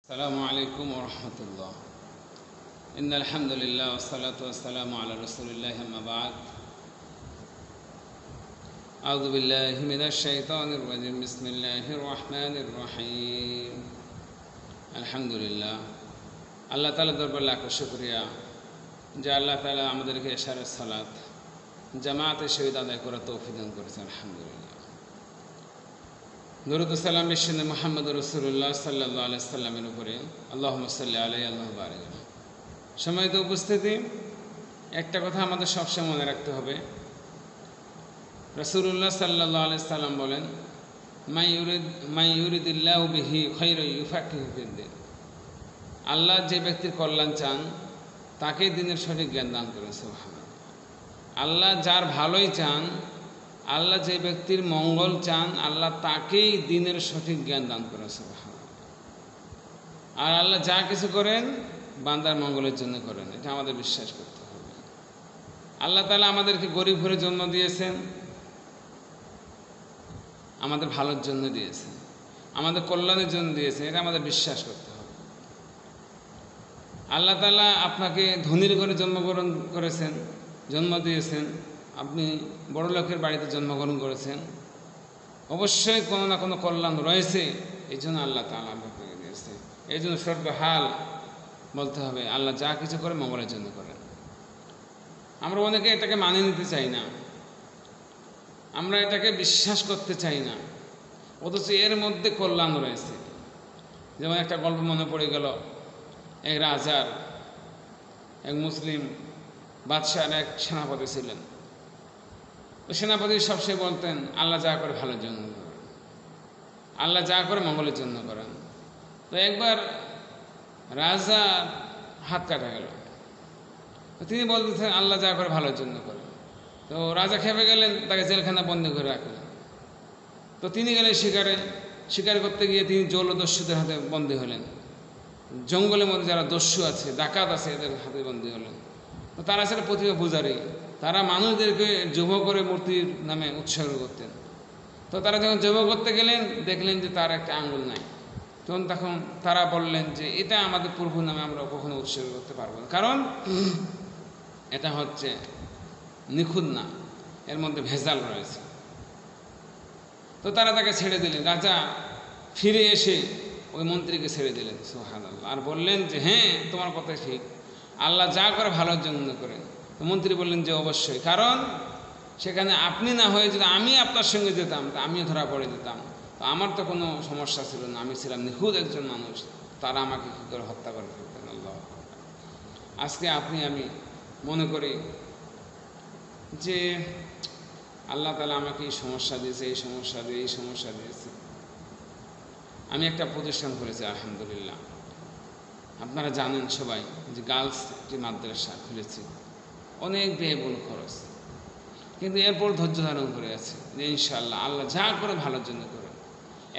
السلام عليكم ورحمة الله. إن الحمد لله والصلاة والسلام على رسول الله أما بعد. أعوذ بالله من الشيطان الرجيم. بسم الله الرحمن الرحيم. الحمد لله. আল্লাহ তাআলা দরবার লাখ শুকরিয়া যে আল্লাহ তাআলা আমাদেরকে এশারের সালাত জামাতে শহীদ আদায় করার তৌফিক দান করেছেন। আলহামদুলিল্লাহ। দরুদ ও সালাম বিশ্বনবী মুহাম্মদ রাসূলুল্লাহ সাল্লাল্লাহু আলাইহি সাল্লামের উপরে। আল্লাহুম্মা সাল্লি আলাইহি আল্লাহু বারিক আলাইহি। সম্মানিত উপস্থিতি, একটা কথা আমাদের সবসময় মনে রাখতে হবে। রাসূলুল্লাহ সাল্লাল্লাহু আলাইহি সাল্লাম বলেন, মাই ইউরিদিল্লাহু বিহি খায়রান ইউফাক্কিহু ফিদ্দীন। আল্লাহ যে ব্যক্তির কল্যাণ চান তাকেই দ্বীনের সঠিক জ্ঞান দান করেন। সুবহানাল্লাহ। আল্লাহ যার ভালোই চান, আল্লাহ যে ব্যক্তির মঙ্গল চান, আল্লাহ তাকেই দ্বীনের সঠিক জ্ঞান দান করেন। সুবহানাল্লাহ। আর আল্লাহ যা কিছু করেন বান্দার মঙ্গলের জন্য করেন, এটা আমাদের বিশ্বাস করতে হবে। আল্লাহ তাআলা আমাদেরকে গরিব ঘরে জন্ম দিয়েছেন, আমাদের ভালোর জন্য দিয়েছেন, আমাদের কল্যাণের জন্য দিয়েছেন, এটা আমাদের বিশ্বাস করতে হবে। আল্লাহ তাআলা আপনাকে ধনীর ঘরে জন্মগ্রহণ করেছেন, জন্ম দিয়েছেন, আপনি বড় লোকের বাড়িতে জন্মগ্রহণ করেছেন, অবশ্যই কোনো না কোনো কল্যাণ রয়েছে। এই জন্য আল্লাহ তাআলা আপনাকে দিয়েছে। এই জন্য সর্বহাল বলতে হবে আল্লাহ যা কিছু করে মঙ্গলের জন্য করেন। আমরা অনেকে এটাকে মানিয়ে নিতে চাই না, আমরা এটাকে বিশ্বাস করতে চাই না, অথচ এর মধ্যে কল্যাণ রয়েছে। যেমন একটা গল্প মনে পড়ে গেল, এক রাজার, এক মুসলিম বাদশার এক সেনাপতি ছিলেন। তো সেনাপতি সবসময় বলতেন আল্লাহ যা করে ভালোর জন্য করেন, আল্লাহ যা করে মঙ্গলের জন্য করেন। তো একবার রাজার হাত কাটা গেল, তো তিনি বলতেছেন আল্লাহ যা করে ভালোর জন্য করেন। তো রাজা খেপে গেলেন, তাকে জেলখানা বন্দি করে রাখলেন। তো তিনি গেলেন শিকার করতে গিয়ে তিনি জলদস্যুদের হাতে বন্দী হলেন। জঙ্গলের মধ্যে যারা দস্যু আছে, ডাকাত আছে, এদের হাতে বন্দী হলেন। তো তারা ছিল প্রতিভা পূজারী, তারা মানুষদেরকে জব করে মূর্তির নামে উৎসর্গ করতেন। তো তারা যখন জব করতে গেলেন, দেখলেন যে তার একটা আঙ্গুল নাই। তখন তারা বললেন যে এটা আমাদের প্রভুর নামে আমরা কখনো উৎসর্গ করতে পারবো না, কারণ এটা হচ্ছে নিখুঁত না, এর মধ্যে ভেজাল রয়েছে। তো তারা তাকে ছেড়ে দিলেন। রাজা ফিরে এসে ওই মন্ত্রীকে ছেড়ে দিলেন। সুবহানাল্লাহ। আর বললেন যে হ্যাঁ, তোমার কথা ঠিক, আল্লাহ যা করে ভালোর জন্য করেন। তো মন্ত্রী বললেন যে অবশ্যই, কারণ সেখানে আপনি না হয়ে যদি আমি আপনার সঙ্গে যেতাম তা আমিও ধরা পড়ে যেতাম। তো আমার তো কোনো সমস্যা ছিল না, আমি ছিলাম নিখুঁত একজন মানুষ, তারা আমাকে কী করে হত্যা করে ফেলতেন। আল্লাহ। আজকে আপনি আমি মনে করি যে আল্লাহ তাআলা আমাকে এই সমস্যা দিয়েছে, এই সমস্যা দিয়ে এই সমস্যা দিয়েছে। আমি একটা প্রতিষ্ঠান করেছি আলহামদুলিল্লাহ। আপনারা জানেন সবাই যে গার্লস একটি মাদ্রাসা খুলেছি, অনেক ব্যয়বহুল খরচ, কিন্তু এরপর ধৈর্য ধারণ করে আছে যে ইনশাআল্লাহ আল্লাহ যা করে ভালোর জন্য করে,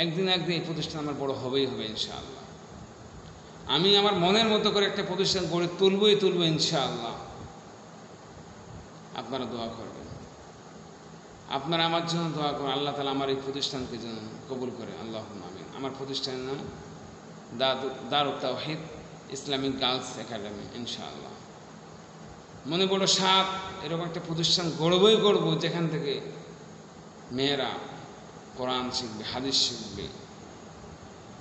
একদিন এই প্রতিষ্ঠান আমার বড় হবেই হবে ইনশাআল্লাহ। আমি আমার মনের মতো করে একটা প্রতিষ্ঠান গড়ে তুলবই ইনশাআল্লাহ। আপনারা দোয়া করবেন, আপনারা আমার জন্য দোয়া করুন, আল্লাহ তাআলা আমার এই প্রতিষ্ঠানকে যেন কবুল করে। আল্লাহুম্মা আমিন। আমার প্রতিষ্ঠানের নাম দারুত তাওহীদ ইসলামিক গার্লস একাডেমি। ইনশাআল্লাহ মনে বড় সাত, এরকম একটা প্রতিষ্ঠান গড়বো যেখান থেকে মেয়েরা কোরআন শিখবে, হাদিস শিখবে,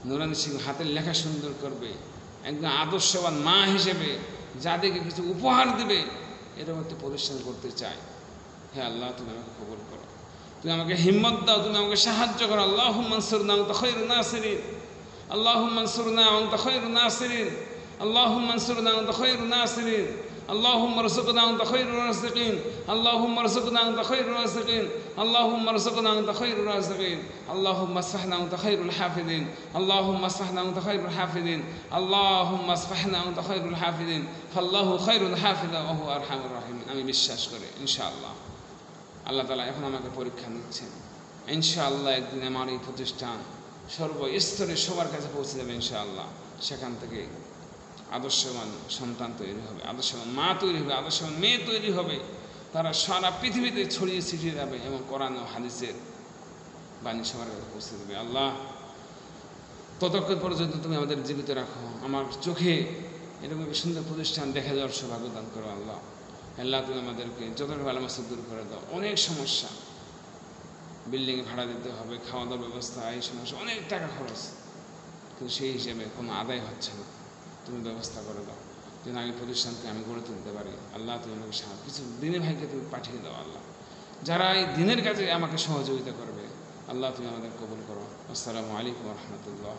নুরানি শিখবে, হাতের লেখা সুন্দর করবে, একদম আদর্শবান মা হিসেবে যাদেরকে কিছু উপহার দেবে, এরকম একটা প্রতিষ্ঠান করতে চাই। হে আল্লাহ, তুমি আমাকে কবুল করো, তুমি আমাকে হিম্মত দাও, তুমি আমাকে সাহায্য করো। আল্লাহুম্মা আনসুরনা ওয়া আনতা খায়রুন নাসিরিন, আল্লাহুম্মা আনসুরনা ওয়া আনতা খায়রুন নাসিরিন, আল্লাহুম্মা আনসুরনা ওয়া আনতা খায়রুন নাসিরিন, আল্লাহুম্মা রযুকনা ওয়া আনতা খায়রুর রাযিকিন, আল্লাহুম্মা রযুকনা ওয়া আনতা খায়রুর রাযিকিন, আল্লাহুম্মা রযুকনা ওয়া আনতা খায়রুর রাযিকিন, আল্লাহুম্মা আসফাহনা ওয়া আনতা খায়রুল হাফিজিন, আল্লাহুম্মা আসফাহনা ওয়া আনতা খায়রুল হাফিজিন, আল্লাহুম্মা আসফাহনা ওয়া আনতা খায়রুল হাফিজিন, ফাল্লাহু খায়রুল হাফিজা ওয়া হুয়া আরহামুর রাহিমিন। আমি বিশ্বাস করি ইনশাআল্লাহ আল্লাহ তাআলা এখন আমাকে পরীক্ষা নিচ্ছেন। ইনশাআল্লাহ একদিন আমার এই প্রতিষ্ঠান সর্বস্তরে সবার কাছে পৌঁছে যাবে ইনশাআল্লাহ। সেখান থেকে আদর্শবান সন্তান তৈরি হবে, আদর্শবান মা তৈরি হবে, আদর্শবান মেয়ে তৈরি হবে। তারা সারা পৃথিবীতে ছড়িয়ে ছিটিয়ে যাবে এবং কোরআন ও হাদিসের বাণী সবার কাছে পৌঁছে দেবে। আল্লাহ ততক্ষণ পর্যন্ত তুমি আমাদের জীবিত রাখো। আমার চোখে এরকম একটি সুন্দর প্রতিষ্ঠান দেখা যাওয়ার সৌভাগ্য দান করো আল্লাহ। আল্লাহ তুমি আমাদেরকে যত ভালো মাসে দূর করে দাও। অনেক সমস্যা, বিল্ডিংয়ে ভাড়া দিতে হবে, খাওয়া দাওয়ার ব্যবস্থা, এই সমস্যা, অনেক টাকা খরচ, কিন্তু সেই হিসেবে কোনো আদায় হচ্ছে না। তুমি ব্যবস্থা করে দাও যেন আমি প্রতিষ্ঠানকে আমি গড়ে তুলতে পারি। আল্লাহ তুমি আমাকে কিছু দিনের ভাইকে তুমি পাঠিয়ে দাও আল্লাহ, যারা এই দিনের কাজে আমাকে সহযোগিতা করবে। আল্লাহ তুমি আমাদের কবুল করো। আসসালামু আলাইকুম রহমতুল্লাহ।